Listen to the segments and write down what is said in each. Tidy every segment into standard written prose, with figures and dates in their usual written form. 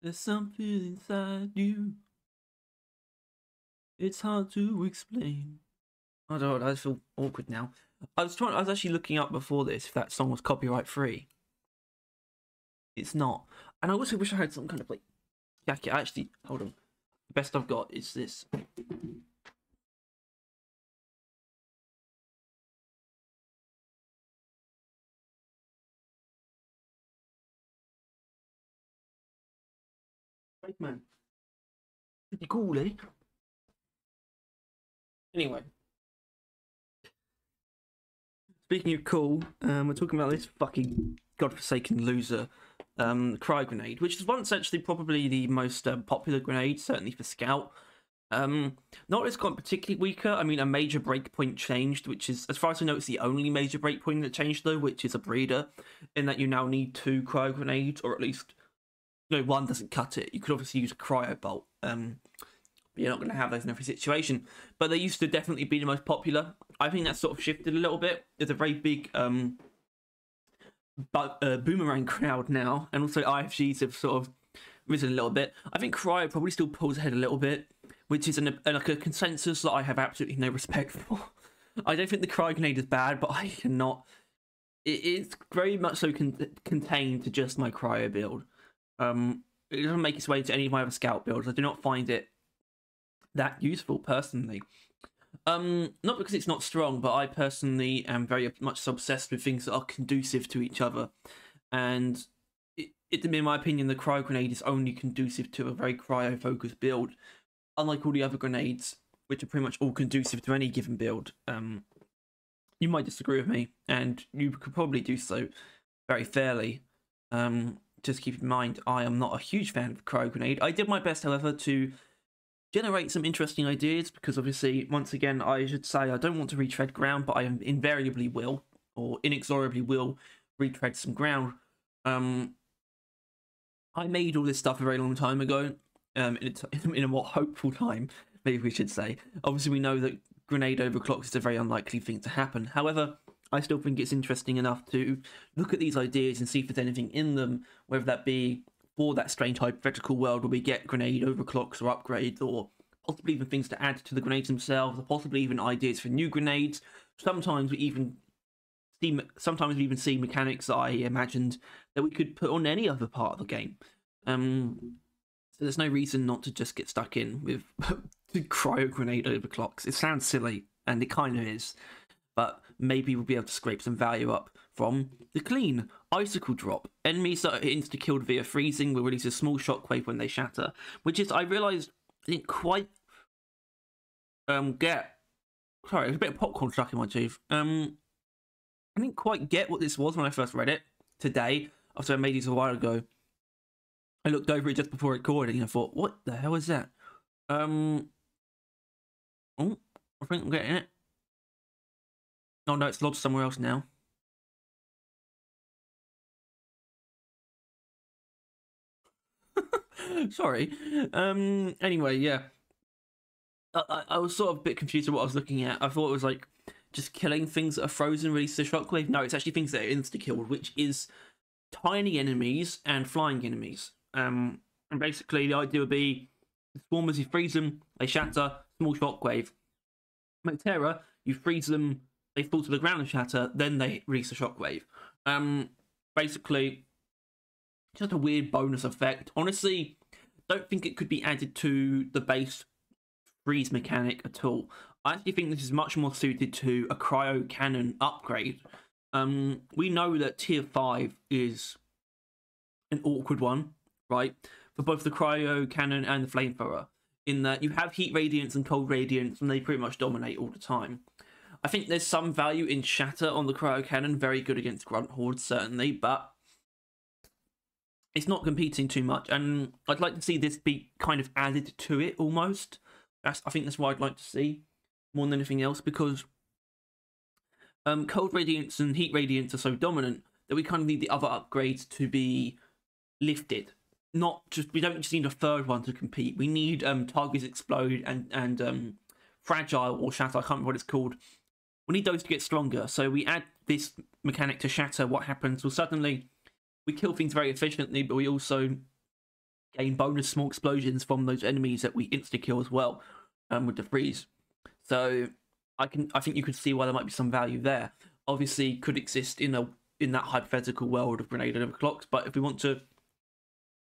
There's something inside you. It's hard to explain. I don't know, I feel awkward now. I was actually looking up before this if that song was copyright free. It's not. And I also wish I had some kind of like jacket. Actually, hold on. The best I've got is this. Great man. Pretty cool, eh? Anyway. Speaking of cool, we're talking about this fucking godforsaken loser, Cryo grenade, which was once actually probably the most popular grenade, certainly for Scout. Not it's gotten particularly weaker. I mean, a major breakpoint changed, which is, as far as I know, it's the only major breakpoint that changed though, which is a breeder, in that you now need 2 cryo grenades, or at least, one doesn't cut it. You could obviously use a cryo bolt. You're not going to have those in every situation, but they used to definitely be the most popular. I think that's sort of shifted a little bit. There's a very big boomerang crowd now, and also IFGs have sort of risen a little bit. I think Cryo probably still pulls ahead a little bit, which is like a consensus that I have absolutely no respect for. I don't think the Cryo grenade is bad, but I cannot. It's very much so contained to just my Cryo build. It doesn't make its way to any of my other Scout builds. I do not find it that useful personally. Not because it's not strong, but I personally am very much obsessed with things that are conducive to each other, and in my opinion, the cryo grenade is only conducive to a very cryo focused build, unlike all the other grenades, which are pretty much all conducive to any given build. You might disagree with me, and you could probably do so very fairly. Just keep in mind, I am not a huge fan of cryo grenade. I did my best, however, to generate some interesting ideas, because obviously, once again, I should say I don't want to retread ground, but I invariably will, or inexorably will, retread some ground. I made all this stuff a very long time ago, in a more hopeful time, maybe we should say. Obviously, we know that grenade overclocks is a very unlikely thing to happen. However, I still think it's interesting enough to look at these ideas and see if there's anything in them, whether that be for that strange hypothetical world where we get grenade overclocks or upgrades, or possibly even things to add to the grenades themselves, or possibly even ideas for new grenades. Sometimes we even see mechanics that I imagined that we could put on any other part of the game. So there's no reason not to just get stuck in with cryo grenade overclocks. It sounds silly, and it kind of is, but maybe we'll be able to scrape some value up from the clean ICICLE drop. Enemies that are insta-killed via freezing will release a small shockwave when they shatter, which is, I realised, I didn't quite get. Sorry, there's a bit of popcorn stuck in my tooth. I didn't quite get what this was when I first read it today, after I made these a while ago. I looked over it just before recording and I thought, what the hell is that? Oh, I think I'm getting it. Oh no, it's lodged somewhere else now. Sorry. Anyway, yeah. I was sort of a bit confused with what I was looking at. I thought it was like just killing things that are frozen release the shockwave. No, it's actually things that are insta-killed, which is tiny enemies and flying enemies. And basically the idea would be swarmers, you freeze them, they shatter, small shockwave. Terra, you freeze them, they fall to the ground and shatter, then they release a shockwave. Basically, just a weird bonus effect. Honestly, don't think it could be added to the base freeze mechanic at all. I actually think this is much more suited to a cryo cannon upgrade. We know that tier 5 is an awkward one, right? For both the cryo cannon and the flamethrower, in that you have heat radiance and cold radiance, and they pretty much dominate all the time. I think there's some value in shatter on the cryo cannon, very good against grunt hordes, certainly, but it's not competing too much, and I'd like to see this be kind of added to it almost. I think that's what I'd like to see more than anything else, because cold radiance and heat radiance are so dominant that we kind of need the other upgrades to be lifted. We don't just need a third one to compete. We need targets explode and fragile or shatter. I can't remember what it's called. We need those to get stronger. So we add this mechanic to shatter. What happens? Well, suddenly we kill things very efficiently, but we also gain bonus small explosions from those enemies that we insta kill as well, with the freeze. So I think you could see why there might be some value there. Obviously, could exist in that hypothetical world of grenade overclocks, but if we want to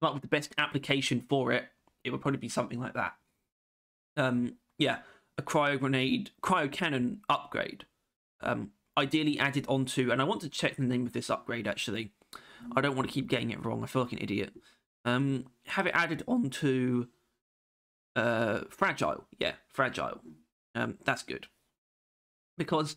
come up with the best application for it, it would probably be something like that. Yeah, a cryo cannon upgrade. Ideally added onto, and I want to check the name of this upgrade actually. I don't want to keep getting it wrong. I feel like an idiot. Have it added onto fragile. Yeah, fragile. That's good. Because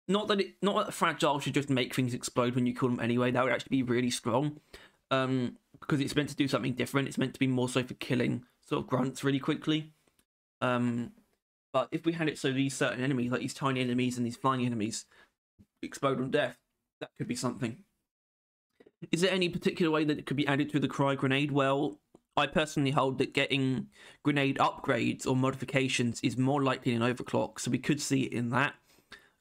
not that fragile should just make things explode when you kill them anyway. That would actually be really strong. Because it's meant to do something different. It's meant to be more so for killing sort of grunts really quickly. But if we had it so these certain enemies, like these tiny enemies and these flying enemies, explode on death, that could be something. Is there any particular way that it could be added to the cryo grenade? Well, I personally hold that getting grenade upgrades or modifications is more likely in Overclock, so we could see it in that.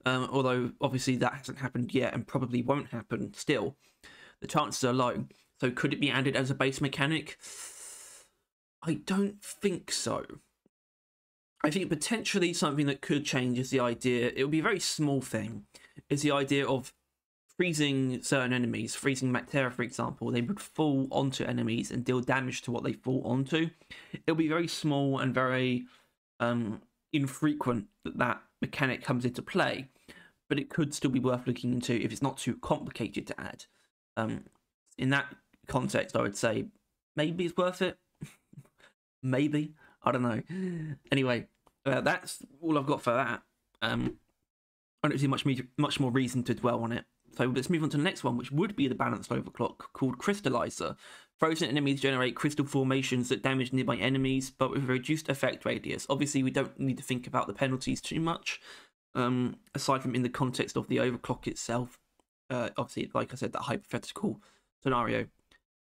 Although, obviously, that hasn't happened yet and probably won't happen still. The chances are low. So could it be added as a base mechanic? I don't think so. I think potentially something that could change is the idea, it would be a very small thing, is the idea of freezing certain enemies. Freezing Mactera, for example, they would fall onto enemies and deal damage to what they fall onto. It'll be very small and very infrequent that mechanic comes into play, but it could still be worth looking into if it's not too complicated to add. In that context, I would say maybe it's worth it. Maybe. I don't know. Anyway, that's all I've got for that. I don't see much more reason to dwell on it. So let's move on to the next one, which would be the balanced overclock, called CRYSTALIZER. Frozen enemies generate crystal formations that damage nearby enemies, but with a reduced effect radius. Obviously, we don't need to think about the penalties too much, aside from in the context of the overclock itself. Obviously, like I said, that hypothetical scenario,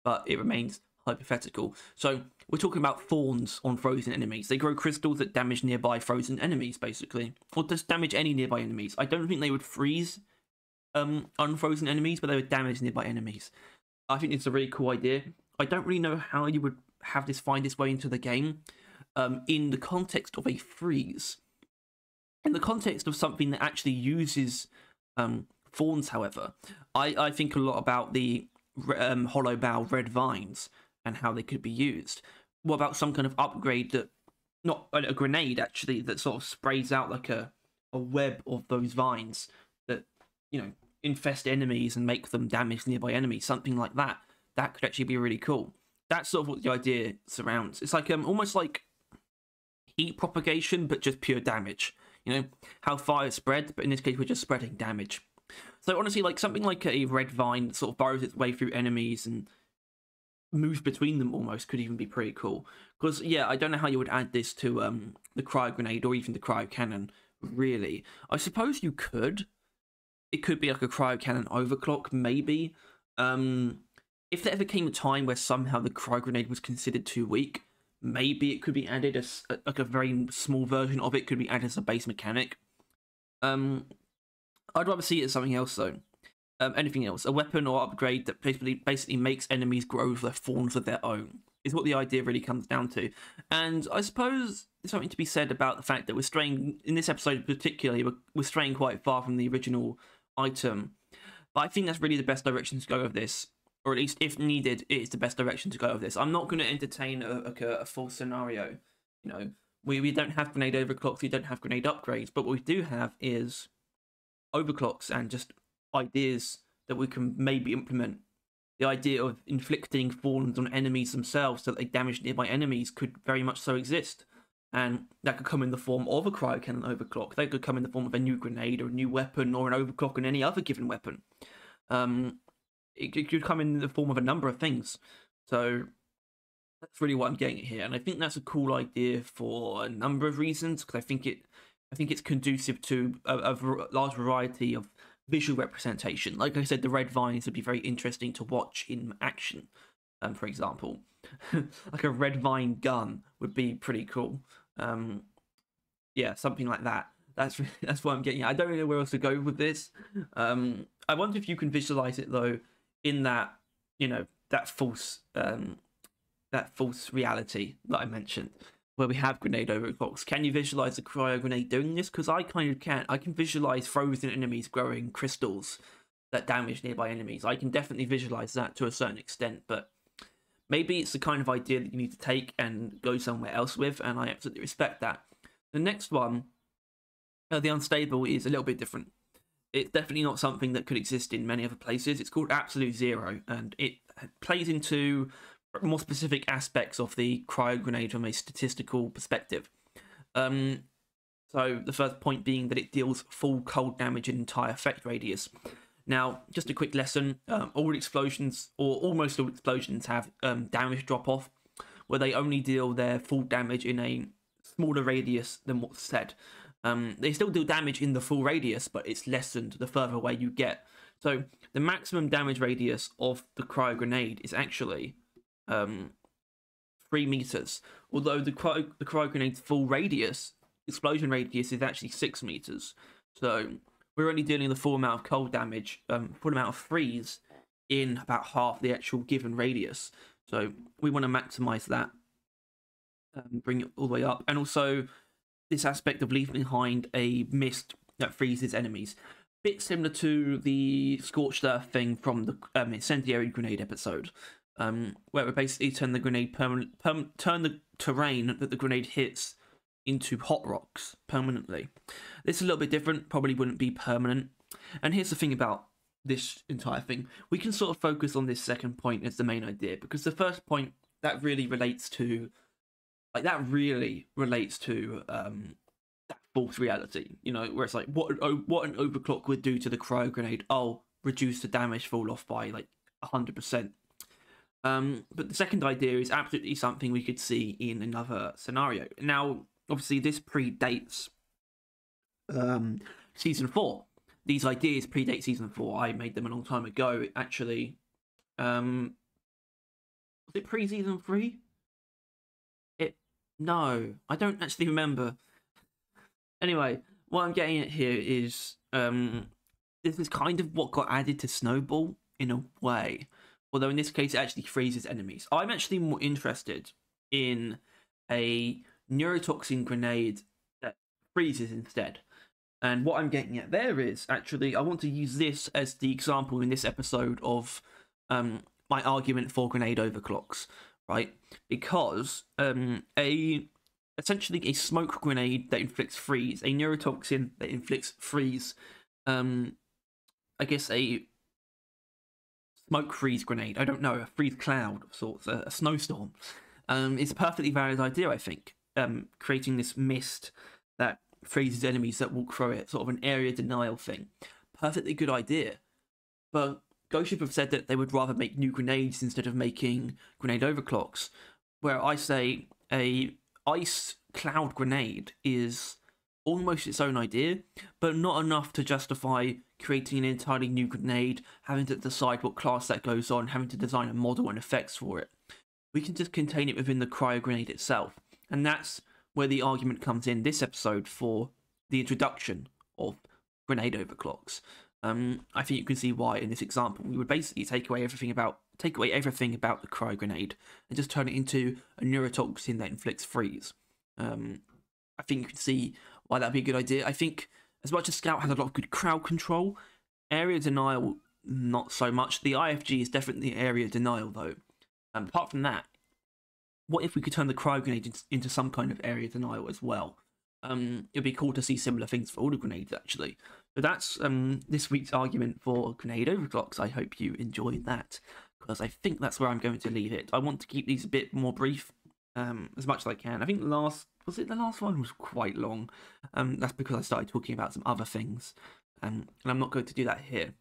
but it remains hypothetical. So we're talking about thorns on frozen enemies. They grow crystals that damage nearby frozen enemies, basically, or just damage any nearby enemies. I don't think they would freeze unfrozen enemies, but they would damage nearby enemies. I think it's a really cool idea. I don't really know how you would have this find its way into the game in the context of a freeze. In the context of something that actually uses thorns, however, I think a lot about the hollow bow red vines and how they could be used. What about some kind of upgrade that, not a grenade actually, that sort of sprays out like a web of those vines that, you know, infest enemies and make them damage nearby enemies, something like that. That could actually be really cool. That's sort of what the idea surrounds. It's like almost like heat propagation, but just pure damage. You know, how fire spread, but in this case we're just spreading damage. So honestly, like something like a red vine that sort of burrows its way through enemies and moves between them almost could even be pretty cool. Because, yeah, I don't know how you would add this to the cryo grenade or even the cryo cannon, really. I suppose you could. It could be like a cryo cannon overclock, maybe. If there ever came a time where somehow the cryo grenade was considered too weak, maybe it could be added as like a very small version of it could be added as a base mechanic. I'd rather see it as something else though. Anything else, a weapon or upgrade that basically makes enemies grow their thorns of their own is what the idea really comes down to. And I suppose there's something to be said about the fact that we're straying in this episode particularly. We're straying quite far from the original item, but I think that's really the best direction to go with this, or at least if needed, it's the best direction to go with this. I'm not going to entertain a full scenario. You know, we don't have grenade overclocks, we don't have grenade upgrades, but what we do have is overclocks and just ideas that we can maybe implement. The idea of inflicting thorns on enemies themselves so that they damage nearby enemies could very much so exist. And that could come in the form of a cryo cannon overclock. That could come in the form of a new grenade or a new weapon or an overclock on any other given weapon. It could come in the form of a number of things. So that's really what I'm getting at here. And I think that's a cool idea for a number of reasons, because I think it's conducive to a large variety of visual representation. Like I said, the red vines would be very interesting to watch in action. For example, like a red vine gun would be pretty cool. Yeah, something like that. That's what I'm getting at. I don't really know where else to go with this. I wonder if you can visualize it though in that, you know, that false that false reality that I mentioned, where we have grenade overclocks. Can you visualize a cryo grenade doing this? Because I kind of can. I can visualize frozen enemies growing crystals that damage nearby enemies. I can definitely visualize that to a certain extent, but maybe it's the kind of idea that you need to take and go somewhere else with, and I absolutely respect that. The next one, the unstable, is a little bit different. It's definitely not something that could exist in many other places. It's called absolute zero, and it plays into more specific aspects of the cryo grenade from a statistical perspective. So the first point being that it deals full cold damage in entire effect radius. Now, just a quick lesson, all explosions, or almost all explosions, have damage drop-off, where they only deal their full damage in a smaller radius than what's said. They still do damage in the full radius, but it's lessened the further away you get. So the maximum damage radius of the cryo grenade is actually 3 meters, although the cryo grenade's full radius, explosion radius, is actually 6 meters. So we're only dealing the full amount of cold damage, full amount of freeze in about half the actual given radius. So we want to maximize that, bring it all the way up, and also this aspect of leaving behind a mist that freezes enemies. Bit similar to the Scorched Earth thing from the Incendiary Grenade episode, where we basically turn the grenade turn the terrain that the grenade hits into hot rocks permanently. This is a little bit different, probably wouldn't be permanent. And here's the thing about this entire thing. We can sort of focus on this second point as the main idea, because the first point, that really relates to that false reality, you know, where it's like what an overclock would do to the cryo grenade. Oh, reduce the damage fall off by like 100%. But the second idea is absolutely something we could see in another scenario. Now, obviously, this predates season 4. These ideas predate season 4. I made them a long time ago. Actually, was it pre-season 3? No, I don't actually remember. Anyway, what I'm getting at here is this is kind of what got added to Snowball in a way, although in this case it actually freezes enemies. I'm actually more interested in a neurotoxin grenade that freezes instead. And what I'm getting at there is, actually, I want to use this as the example in this episode of my argument for grenade overclocks, right? Because essentially a smoke grenade that inflicts freeze, a neurotoxin that inflicts freeze, I guess a smoke freeze grenade, I don't know, a freeze cloud of sorts, a snowstorm, is a perfectly valid idea, I think. Creating this mist that freezes enemies that walk through it, sort of an area denial thing. Perfectly good idea. But Ghost Ship have said that they would rather make new grenades instead of making grenade overclocks, where I say a ice cloud grenade is almost its own idea, but not enough to justify creating an entirely new grenade, having to decide what class that goes on, having to design a model and effects for it. We can just contain it within the cryo grenade itself, and that's where the argument comes in this episode for the introduction of grenade overclocks. I think you can see why in this example we would basically take away everything about the cryo grenade and just turn it into a neurotoxin that inflicts freeze. I think you can see why that'd be a good idea. I think as much as Scout has a lot of good crowd control, area denial not so much. The IFG is definitely area denial though. Apart from that, what if we could turn the cryo grenade into some kind of area denial as well? It'd be cool to see similar things for all the grenades, actually. So that's this week's argument for grenade overclocks. I hope you enjoyed that, because I think that's where I'm going to leave it. I want to keep these a bit more brief, as much as I can. I think the last one was quite long. That's because I started talking about some other things, and I'm not going to do that here.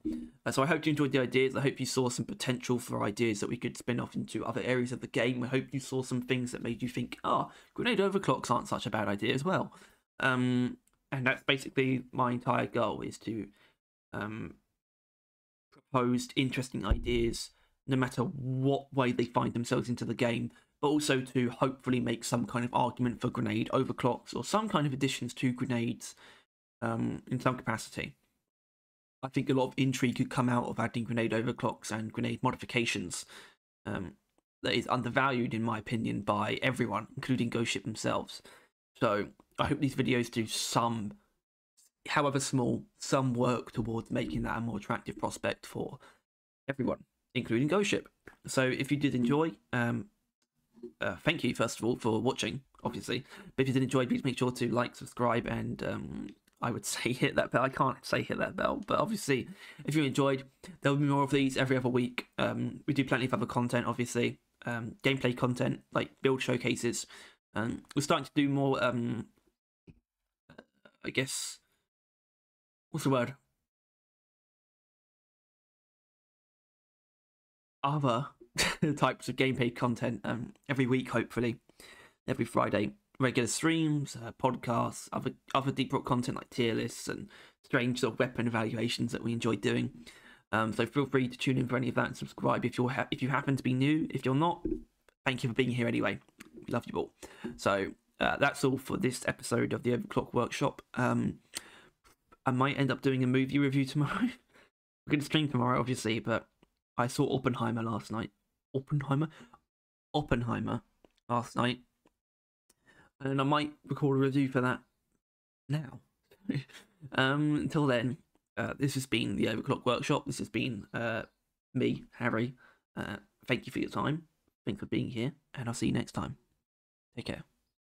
So I hope you enjoyed the ideas. I hope you saw some potential for ideas that we could spin off into other areas of the game. I hope you saw some things that made you think, oh, grenade overclocks aren't such a bad idea as well. And that's basically my entire goal, is to propose interesting ideas, no matter what way they find themselves into the game, but also to hopefully make some kind of argument for grenade overclocks or some kind of additions to grenades in some capacity. I think a lot of intrigue could come out of adding grenade overclocks and grenade modifications. that is undervalued, in my opinion, by everyone, including Ghost Ship themselves. So I hope these videos do some, however small, some work towards making that a more attractive prospect for everyone, including Ghost Ship. So if you did enjoy, thank you first of all for watching, obviously. But if you did enjoy, please make sure to like, subscribe, and I would say hit that bell. I can't say hit that bell, but obviously, if you enjoyed, there will be more of these every other week. We do plenty of other content, obviously, gameplay content like build showcases. We're starting to do more. I guess, what's the word? Other types of gameplay content every week, hopefully, every Friday. Regular streams, podcasts, other deep rock content like tier lists and strange sort of weapon evaluations that we enjoy doing. So feel free to tune in for any of that and subscribe if you happen to be new. If you're not, thank you for being here anyway. We love you all. So that's all for this episode of the Overclock Workshop. I might end up doing a movie review tomorrow. We're going to stream tomorrow, obviously, but I saw Oppenheimer last night. Oppenheimer last night. And I might record a review for that now. Until then, this has been the Overclock Workshop. This has been me, Harry. Thank you for your time. Thanks for being here, and I'll see you next time. Take care.